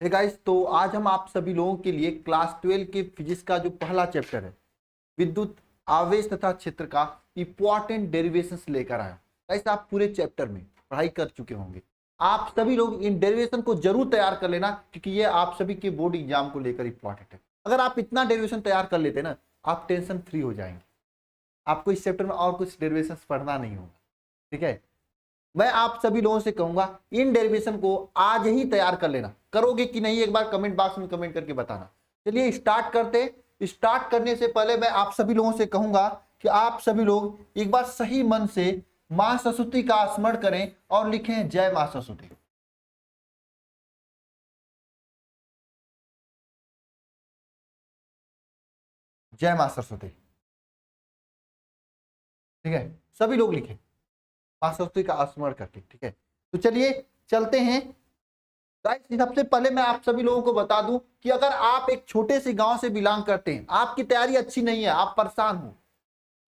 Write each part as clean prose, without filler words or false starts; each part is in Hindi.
हे गाइस, तो आज हम आप सभी लोगों के लिए क्लास 12 के फिजिक्स का जो पहला चैप्टर है विद्युत आवेश तथा क्षेत्र का इंपॉर्टेंट डेरिवेशंस लेकर आया। गाइस, आप पूरे चैप्टर में पढ़ाई कर चुके होंगे। आप सभी लोग इन डेरिवेशन को जरूर तैयार कर लेना, क्योंकि ये आप सभी के बोर्ड एग्जाम को लेकर इंपॉर्टेंट है। अगर आप इतना डेरिवेशन तैयार कर लेते ना, आप टेंशन फ्री हो जाएंगे। आपको इस चैप्टर में और कुछ डेरिवेशन पढ़ना नहीं होगा। ठीक है, मैं आप सभी लोगों से कहूंगा इन डेरिवेशन को आज ही तैयार कर लेना। करोगे कि नहीं, एक बार कमेंट बॉक्स में कमेंट करके बताना। चलिए स्टार्ट करते। स्टार्ट करने से पहले मैं आप सभी लोगों से कहूंगा कि आप सभी लोग एक बार सही मन से मां सरस्वती का स्मरण करें और लिखें जय मां सरस्वती। जय मां सरस्वती। ठीक है, सभी लोग लिखें मां सरस्वती का स्मरण करके। ठीक है, तो चलिए चलते हैं। सबसे पहले मैं आप सभी लोगों को बता दूं कि अगर आप एक छोटे से गांव से बिलोंग करते हैं, आपकी तैयारी अच्छी नहीं है, आप परेशान हो,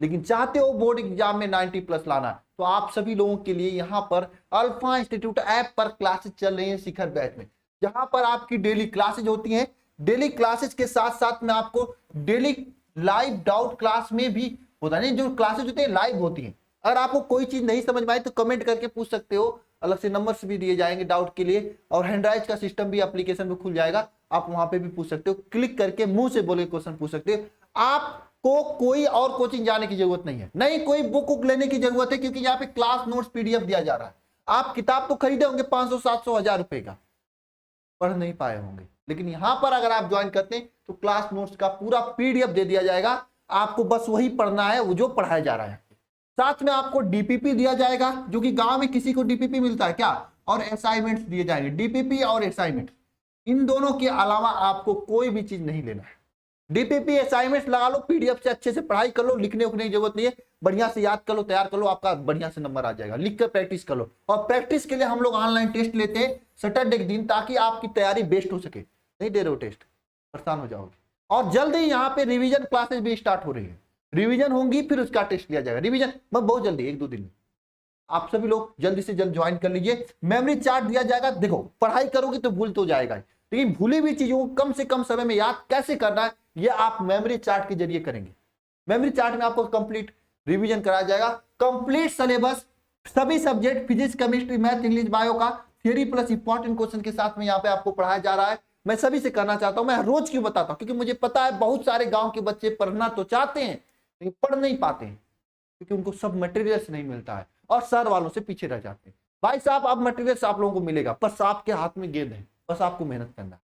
लेकिन चाहते हो बोर्ड एग्जाम में 90 प्लस लाना, तो आप सभी लोगों के लिए यहाँ पर अल्फा इंस्टीट्यूट ऐप पर क्लासेस चल रही हैं शिखर बैच में, जहां पर आपकी डेली क्लासेज होती हैं। डेली क्लासेज के साथ साथ में आपको डेली लाइव डाउट क्लास में भी होता है। जो क्लासेज होती है लाइव होती हैं। अगर आपको कोई चीज नहीं समझ में आए तो कमेंट करके पूछ सकते हो, अलग से नंबर्स भी दिए जाएंगे डाउट के लिए, और हैंडराइज का सिस्टम भी एप्लीकेशन में खुल जाएगा। आप वहां पे भी पूछ सकते हो, क्लिक करके मुंह से बोले क्वेश्चन पूछ सकते हो। आपको कोई और कोचिंग जाने की जरूरत नहीं है, नहीं कोई बुक लेने की जरूरत है, क्योंकि यहाँ पे क्लास नोट्स पीडीएफ दिया जा रहा है। आप किताब तो खरीदे होंगे 500 700 1000 रुपए का, पढ़ नहीं पाए होंगे, लेकिन यहां पर अगर आप ज्वाइन करते हैं तो क्लास नोट्स का पूरा पीडीएफ दे दिया जाएगा। आपको बस वही पढ़ना है, वो जो पढ़ाया जा रहा है। साथ में आपको डीपीपी दिया जाएगा, जो कि गांव में किसी को डीपीपी मिलता है क्या, और असाइनमेंट्स दिए जाएंगे। डीपीपी और असाइनमेंट, इन दोनों के अलावा आपको कोई भी चीज नहीं लेना है। डीपीपी असाइनमेंट्स लगा लो, पीडीएफ से अच्छे से पढ़ाई कर लो, लिखने उखने की जरूरत नहीं है, बढ़िया से याद कर लो, तैयार कर लो, आपका बढ़िया से नंबर आ जाएगा। लिख कर प्रैक्टिस कर लो, और प्रैक्टिस के लिए हम लोग ऑनलाइन टेस्ट लेते हैं सैटरडे के दिन, ताकि आपकी तैयारी बेस्ट हो सके। नहीं दे रहे हो टेस्ट, परेशान हो जाओगे। और जल्द ही यहाँ पे रिवीजन क्लासेस भी स्टार्ट हो रही है, रिवीजन होंगी फिर उसका टेस्ट लिया जाएगा। रिवीजन बहुत जल्दी, 1-2 दिन में। आप सभी लोग जल्दी से जल्द ज्वाइन कर लीजिए। मेमोरी चार्ट दिया जाएगा। देखो, पढ़ाई करोगे तो भूल तो जाएगा, लेकिन भूली हुई चीजों को कम से कम समय में याद कैसे करना है, ये आप मेमोरी चार्ट के जरिए करेंगे। मेमोरी चार्ट में आपको कंप्लीट रिवीजन कराया जाएगा, कंप्लीट सिलेबस, सभी subject physics chemistry math English bio का थियरी प्लस इंपॉर्टेंट क्वेश्चन के साथ में यहाँ पे आपको पढ़ाया जा रहा है। मैं सभी से करना चाहता हूं, मैं रोज क्यों बताता हूं, क्योंकि मुझे पता है बहुत सारे गांव के बच्चे पढ़ना तो चाहते हैं लेकिन पढ़ नहीं पाते हैं, क्योंकि उनको सब मटेरियल्स नहीं मिलता है और सर वालों से पीछे रह जाते हैं। भाई साहब, अब मटेरियल्स आप लोगों को मिलेगा, बस आपके हाथ में गेंद है, बस आपको मेहनत करना है।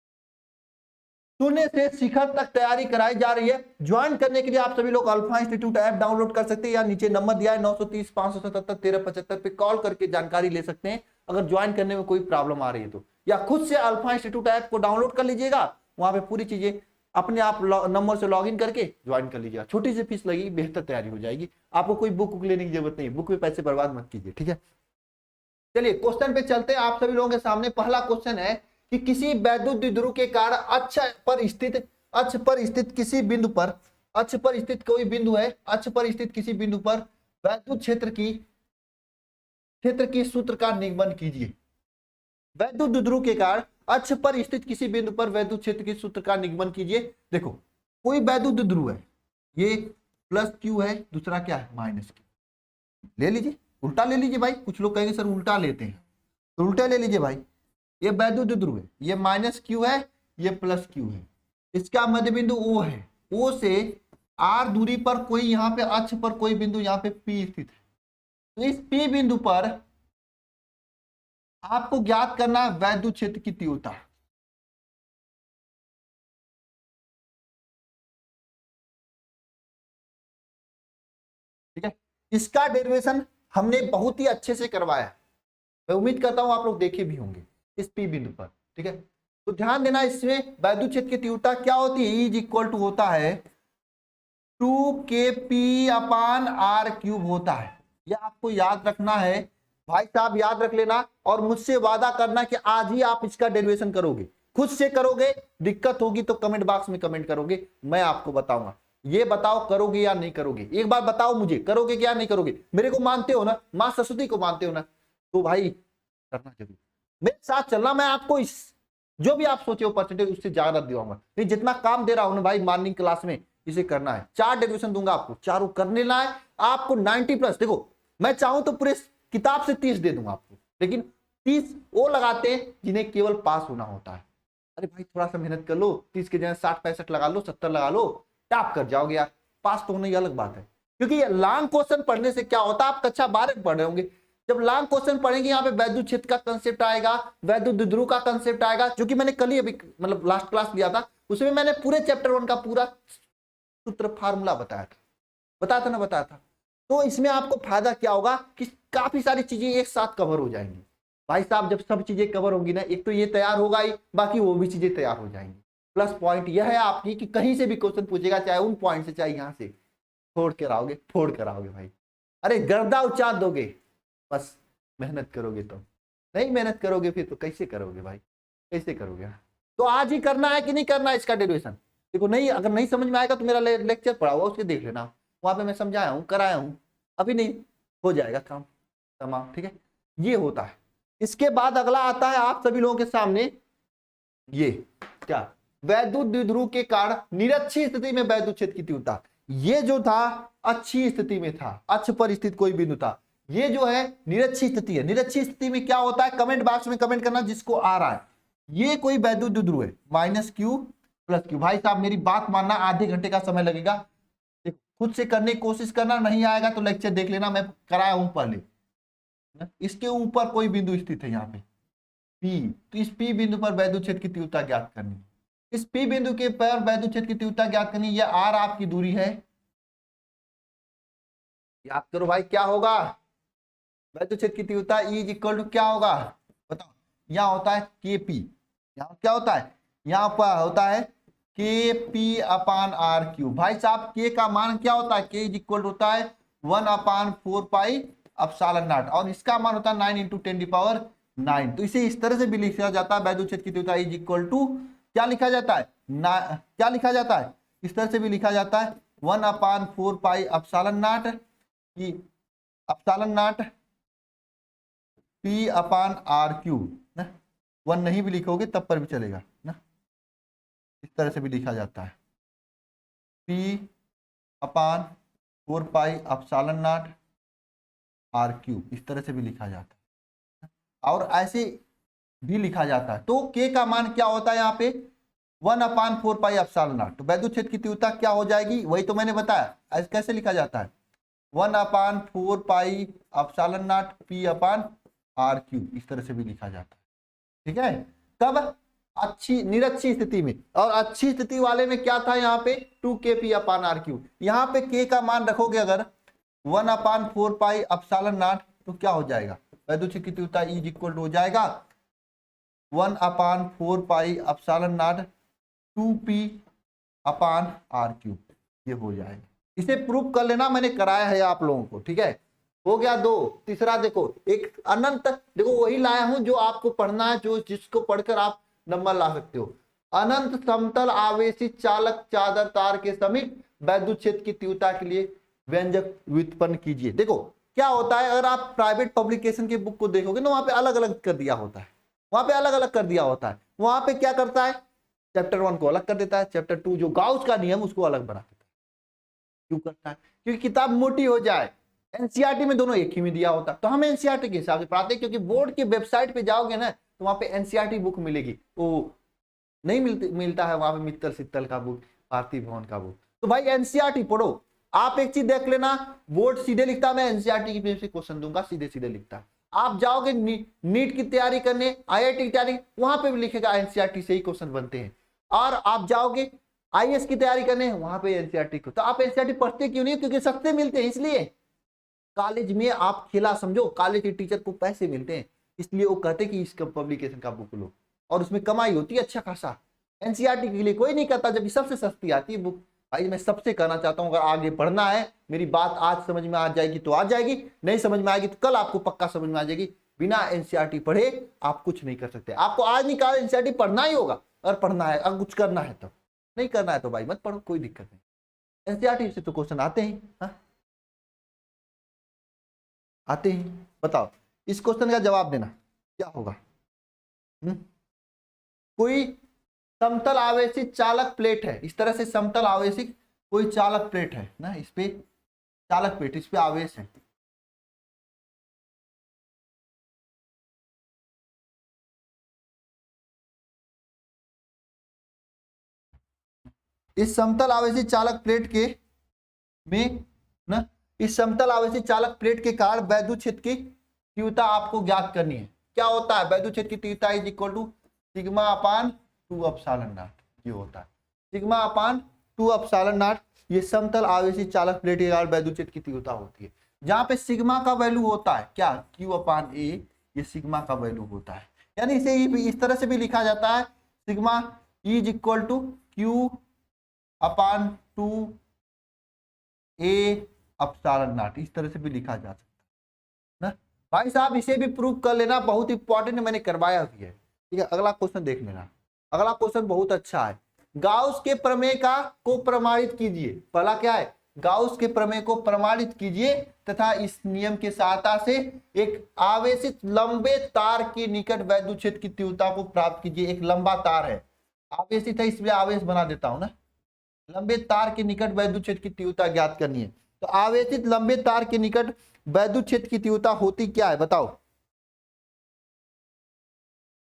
शून्य से शिखर तक तैयारी कराई जा रही है। ज्वाइन करने के लिए आप सभी लोग अल्फा इंस्टीट्यूट ऐप डाउनलोड कर सकते हैं, या नीचे नंबर दिया है 930 577 1375 पे कॉल करके जानकारी ले सकते हैं, अगर ज्वाइन करने में कोई प्रॉब्लम आ रही है तो। या खुद से अल्फा इंस्टीट्यूट ऐप को डाउनलोड कर लीजिएगा, वहां पे पूरी चीजें अपने आप नंबर से लॉगिन करके ज्वाइन कर लीजिएगा। छोटी सी फीस लगेगी, बेहतर तैयारी हो जाएगी। आपको कोई बुक लेने की जरूरत नहीं, बुक में पैसे बर्बाद मत कीजिए। ठीक है, चलिए क्वेश्चन पे चलते हैं। आप सभी लोगों के सामने पहला क्वेश्चन है कि किसी वैद्युत द्विध्रुव के कारण अक्ष पर स्थित किसी बिंदु पर, अक्ष पर स्थित कोई बिंदु है, अक्ष पर स्थित किसी बिंदु पर वैद्युत क्षेत्र की सूत्र का निगमन कीजिए। वैद्युत द्विध्रुव के कारण अक्ष पर स्थित किसी बिंदु पर वैद्युत क्षेत्र के सूत्र का निगमन कीजिए। देखो, कोई वैद्युत द्विध्रुव है, ये प्लस क्यू है, दूसरा क्या है माइनस क्यू। ले लीजिए, उल्टा ले लीजिए भाई। कुछ लोग कहेंगे सर उल्टा लेते हैं, तो उल्टा ले लीजिए भाई। ये वैद्युत द्विध्रुव है, ये माइनस क्यू है, ये प्लस क्यू है। इसका मध्य बिंदु O है, O से R दूरी पर कोई यहाँ पे अक्ष पर कोई बिंदु यहाँ पे P स्थित है। तो इस P बिंदु पर आपको ज्ञात करना है वैद्युत क्षेत्र की तीव्रता। ठीक है, इसका डेरिवेशन हमने बहुत ही अच्छे से करवाया है, मैं उम्मीद करता हूं आप लोग देखे भी होंगे इस P बिंदु पर। ठीक है, तो ध्यान देना, इसमें वैद्युत क्षेत्र की तीव्रता क्या होती है, E इक्वल टू होता है 2kp/r³ होता है। यह आपको याद रखना है भाई साहब, याद रख लेना, और मुझसे वादा करना कि आज ही आप इसका डेरिवेशन करोगे। खुद से करोगे, दिक्कत होगी तो कमेंट बॉक्स में कमेंट करोगे, मैं आपको बताऊंगा। ये बताओ करोगे या नहीं करोगे, एक बार बताओ मुझे, करोगे क्या नहीं करोगे। मेरे को मानते हो ना, मां सरस्वती को मानते हो ना, तो भाई करना जरूर, मेरे साथ चलना। मैं आपको इस जो भी आप सोचे हो परसेंटेज उससे ज्यादा दूंगा। नहीं, जितना काम दे रहा हूं ना भाई मॉर्निंग क्लास में, इसे करना है। 4 डेरिवेशन दूंगा आपको, चारों कर लेना है आपको। 90+, देखो मैं चाहूं तो पूरे किताब से 30 दे दूंगा आपको, लेकिन 30 वो लगाते हैं जिन्हें केवल पास होना होता है। अरे भाई थोड़ा सा मेहनत कर लो, 30 के जगह 60-65 लगा लो, 70 लगा लो, टॉप कर जाओगे यार। पास तो होने की अलग बात है, क्योंकि ये लॉन्ग क्वेश्चन पढ़ने से क्या होता है, आप कक्षा 12 में पढ़ रहे होंगे, जब लॉन्ग क्वेश्चन पढ़ेंगे यहाँ पे वैद्युत क्षेत्र का कंसेप्ट आएगा, वैद्युत द्विध्रुव का कंसेप्ट आएगा, जो कि मैंने कल ही अभी मतलब लास्ट क्लास लिया था, उसमें मैंने पूरे चैप्टर 1 का पूरा सूत्र फार्मूला बताया था। तो इसमें आपको फायदा क्या होगा कि काफी सारी चीजें एक साथ कवर हो जाएंगी। भाई साहब जब सब चीजें कवर होंगी ना, एक तो ये तैयार होगा ही, बाकी वो भी चीजें तैयार हो जाएंगी। प्लस पॉइंट यह है आपकी कि कहीं से भी क्वेश्चन पूछेगा, चाहे उन पॉइंट से चाहे यहाँ से, फोड़ कर आओगे भाई। अरे गर्दा उचार दोगे, बस मेहनत करोगे तो। नहीं मेहनत करोगे फिर तो कैसे करोगे भाई, कैसे करोगे। तो आज ही करना है कि नहीं करना है इसका डेरिवेशन। देखो नहीं, अगर नहीं समझ में आएगा तो मेरा लेक्चर पढ़ा हुआ उसके देख लेना, वहां पे मैं समझाया हूँ, कराया हूँ। अभी नहीं हो जाएगा काम तमाम, ठीक है। ये होता है। इसके बाद अगला आता है आप सभी लोगों के सामने, ये क्या, वैद्युत द्विध्रुव के कारण निरक्षीय स्थिति में वैद्युत क्षेत्र की तीव्रता। ये जो था अच्छी स्थिति में था, अक्ष पर स्थित कोई बिंदु था। ये जो है निरक्षीय स्थिति है। निरक्षीय स्थिति में क्या होता है, कमेंट बॉक्स में कमेंट करना जिसको आ रहा है। ये कोई वैद्युत द्विध्रुव है, -q + q। भाई साहब मेरी बात मानना, आधे घंटे का समय लगेगा, खुद से करने की कोशिश करना, नहीं आएगा तो लेक्चर देख लेना, मैं कराया हूं पहले। इसके ऊपर कोई बिंदु स्थित है यहाँ पे P, तो इस P बिंदु पर वैद्युत क्षेत्र की तीव्रता ज्ञात करनी। इस P बिंदु के पर वैद्युत क्षेत्र की तीव्रता ज्ञात करनी, यह R आपकी दूरी है। याद करो भाई क्या होगा, वैद्युत क्षेत्र की तीव्रता E = क्या होगा बताओ। यहाँ होता है KP, यहाँ क्या होता है, यहाँ पर होता है KP/R3। भाई साहब K का मान क्या होता है, K = होता है 1/4πε0, और इसका मान होता है 9 × 10⁹। तो इसे इस तरह से भी लिखा जाता है, वैद्युत क्षेत्र की तीव्रता E = क्या लिखा जाता है, क्या लिखा जाता है, इस तरह से भी लिखा जाता है 1/4πε0 की ε0 P/R3 ना। 1 नहीं भी लिखोगे तब पर भी चलेगा ना, इस तरह से भी लिखा जाता है P/4πε0 इस तरह से भी लिखा जाता है, और ऐसे भी लिखा जाता है। तो K का मान क्या होता है यहाँ पे 1/4πε0। तो वैद्युत क्षेत्र की तीव्रता क्या हो जाएगी, वही तो मैंने बताया। ऐसे कैसे लिखा जाता है 1/4πε0 P/R3, इस तरह से भी लिखा जाता है, ठीक है। तब अच्छी निरक्षी स्थिति में, और अच्छी स्थिति वाले में क्या था यहाँ पे 2kP/R3। यहाँ पे K का मान रखोगे अगर 1/4πε0, तो क्या हो जाएगा, वैद्युत क्षेत्र की तीव्रता E = हो जाएगा 1/4πε0 2P/R3, ये हो जाएगा। इसे प्रूफ कर लेना, मैंने कराया है आप लोगों को, ठीक है। हो गया 2। तीसरा देखो, एक अनंत, देखो वही लाया हूं जो आपको पढ़ना है, जो जिसको पढ़कर आप नंबर ला सकते हो। अनंत समतल आवेशित चालक चादर तार के समीप वैद्युत क्षेत्र की तीव्रता के लिए व्यंजक व्युत्पन्न कीजिए। देखो क्या होता है, अगर आप प्राइवेट पब्लिकेशन के बुक को देखोगे ना, वहां पे अलग अलग कर दिया होता है, वहां पे अलग अलग कर दिया होता है। वहां पे क्या करता है, चैप्टर 1 को अलग कर देता है, चैप्टर 2 जो गाउस का नियम उसको अलग बना देता है। क्यों करता है, क्योंकि किताब मोटी हो जाए। एनसीईआरटी में दोनों एक ही में दिया होता, तो हम एनसीईआरटी के हिसाब से पढ़ाते हैं, क्योंकि बोर्ड के वेबसाइट पे जाओगे ना तो वहां पे एनसीईआरटी बुक मिलेगी, तो नहीं मिलता है वहां पे मित्तल शीतल का बुक, भारती भवन का बुक। तो भाई एनसीईआरटी पढ़ो। आप एक चीज देख लेना, बोर्ड सीधे लिखता, मैं एनसीईआरटी की पेज से क्वेश्चन दूंगा, सीधे सीधे लिखता। आप जाओगे नीट की तैयारी करने, आईआईटी की तैयारी, वहां पे भी लिखेगा एनसीईआरटी से ही क्वेश्चन बनते हैं। और आप जाओगे आईएएस की तैयारी करने, वहां पे एनसीईआरटी को, तो आप एनसीईआरटी पढ़ते क्यों नहीं, क्योंकि सस्ते मिलते हैं इसलिए। कॉलेज में आप खेला समझो, कॉलेज के टीचर को पैसे मिलते हैं, इसलिए वो कहते हैं कि इसका पब्लिकेशन का बुक लो, और उसमें कमाई होती है अच्छा खासा। एनसीईआरटी के लिए कोई नहीं करता, जबकि सबसे सस्ती आती है बुक। भाई मैं सबसे कहना चाहता हूं, अगर आगे पढ़ना है, मेरी बात आज समझ में आ जाएगी तो आ जाएगी, नहीं समझ में आएगी तो कल आपको पक्का समझ में आ जाएगी। बिना एनसीईआरटी पढ़े आप कुछ नहीं कर सकते। आपको आज नहीं कहा एनसीईआरटी पढ़ना ही होगा, अगर पढ़ना है, अगर कुछ करना है तब। नहीं करना है तो भाई मत पढ़ो, कोई दिक्कत नहीं। एनसीईआरटी से तो क्वेश्चन आते ही, हाँ आते ही। बताओ इस क्वेश्चन का जवाब देना क्या होगा। कोई समतल आवेशित चालक प्लेट है, इस तरह से समतल आवेशित कोई चालक प्लेट है ना, इस पे चालक प्लेट, इस पे आवेश है। इस समतल आवेशित चालक प्लेट के में ना, इस समतल आवेशित चालक प्लेट के कारण वैद्युत क्षेत्र की तीव्रता आपको ज्ञात करनी है। क्या होता है? वैद्युत क्षेत्र की तीव्रता is equal to sigma upon 2 epsilon naught, ये होता है सिग्मा अपान 2 एप्सिलॉन नॉट। ये समतल आवेशित चालक प्लेट के कारण वैद्युत क्षेत्र की तीव्रता होती है, जहां पे सिग्मा का वैल्यू होता है क्या, Q अपान A, ये सिग्मा का वैल्यू होता है। यानी इसे इस तरह से भी लिखा जाता है, sigma is equal to Q upon 2 A epsilon naught, इस तरह से भी लिखा जा सकता है ना। भाई साहब इसे भी प्रूव कर लेना, बहुत इंपॉर्टेंट, मैंने करवाया भी है। ठीक है, अगला क्वेश्चन देख लेना। अगला क्वेश्चन बहुत अच्छा है। गाउस के प्रमेय को प्रमाणित कीजिए। पहला क्या है? गाउस के प्रमेय को प्रमाणित कीजिए तथा इस नियम के सहायता से एक आवेशित लंबे तार के निकट वैद्युत क्षेत्र की तीव्रता को प्राप्त कीजिए। एक लंबा तार है, आवेशित है, इसलिए आवेश बना देता हूं ना। लंबे तार के निकट वैद्युत क्षेत्र की तीव्रता ज्ञात करनी है। तो आवेशित लंबे तार के निकट वैद्युत क्षेत्र की तीव्रता होती क्या है? बताओ,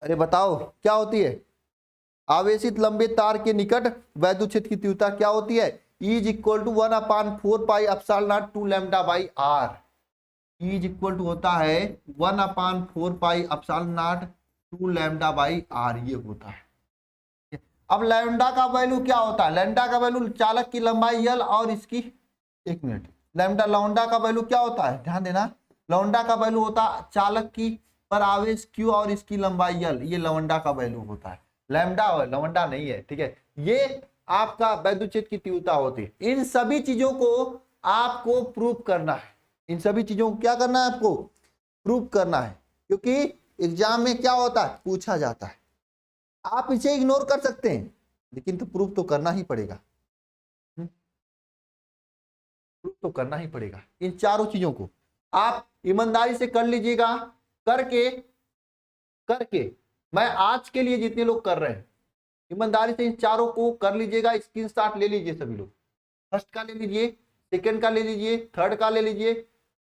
अरे बताओ क्या होती है? आवेशित लंबे तार के निकट वैद्युत क्षेत्र की तीव्रता क्या होती है? Is equal to 1 upon 4 pi epsilon naught 2 lambda by R. Is equal to होता है 1 upon 4 pi epsilon naught 2 lambda by R, ये होता है। अब लैम्डा का वैल्यू क्या होता है? लैम्डा का वैल्यू चालक की लंबाई L और इसकी, एक मिनट, लैम्डा का वैल्यू क्या होता है? ध्यान देना, लैम्डा का वैल्यू होता है चालक की पर आवेश Q और इसकी लंबाई L, ये लैम्डा का वैल्यू होता है। लैम्डा और लैम्डा नहीं है, ठीक है। ये आपका वैद्युत क्षेत्र की तीव्रता होती है। इन सभी चीजों को आपको प्रूव करना है, इन सभी चीजों को क्या करना है? आपको प्रूव करना है, क्योंकि एग्जाम में क्या होता है, पूछा जाता है। आप इसे इग्नोर कर सकते हैं, लेकिन तो प्रूव तो करना ही पड़ेगा, प्रूव तो करना ही पड़ेगा। इन चारों चीजों को आप ईमानदारी से कर लीजिएगा। करके मैं आज के लिए जितने लोग कर रहे हैं, ईमानदारी से इन चारों को कर लीजिएगा। स्क्रीनशॉट ले लीजिए सभी लोग, फर्स्ट का ले लीजिए, सेकंड का ले लीजिए, थर्ड का ले लीजिए,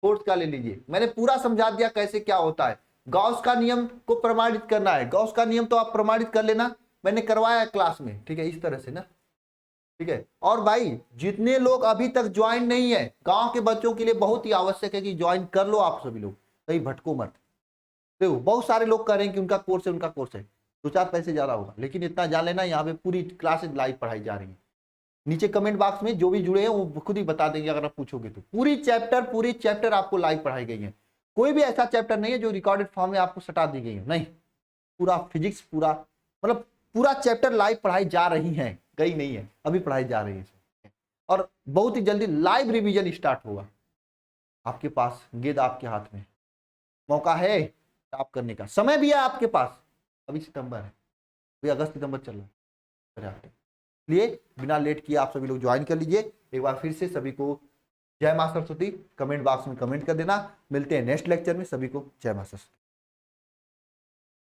फोर्थ का ले लीजिए। मैंने पूरा समझा दिया कैसे क्या होता है। गॉस का नियम को प्रमाणित करना है, गॉस का नियम तो आप प्रमाणित कर लेना, मैंने करवाया है क्लास में, ठीक है, इस तरह से ना, ठीक है। और भाई जितने लोग अभी तक ज्वाइन नहीं है, गांव के बच्चों के लिए बहुत ही आवश्यक है कि ज्वाइन कर लो आप सभी लोग, कहीं भटको मत। देखो बहुत सारे लोग कह रहे हैं कि उनका कोर्स है, उनका कोर्स है, 2-4 पैसे ज्यादा होगा, लेकिन इतना जान लेना यहाँ पे पूरी क्लासेस लाइव पढ़ाई जा रही है। नीचे कमेंट बॉक्स में जो भी जुड़े हैं वो खुद ही बता देंगे, अगर आप पूछोगे तो। पूरी चैप्टर आपको लाइव पढ़ाई गई है। कोई भी ऐसा चैप्टर नहीं है जो रिकॉर्डेड फॉर्म में आपको सटा दी गई है, नहीं, पूरा फिजिक्स, पूरा मतलब पूरा चैप्टर लाइव पढ़ाई जा रही है, गई नहीं है, अभी पढ़ाई जा रही है। और बहुत ही जल्दी लाइव रिवीजन स्टार्ट होगा। आपके पास गेंद आपके हाथ में, मौका है आप करने का, समय भी है आपके पास। अभी सितंबर है, अभी अगस्त सितंबर चल रहा है, इसलिए बिना लेट किए आप सभी लोग ज्वाइन कर लीजिए। एक बार फिर से सभी को जय मां सरस्वती। कमेंट बॉक्स में कमेंट कर देना। मिलते हैं नेक्स्ट लेक्चर में, सभी को जय मां सरस्वती।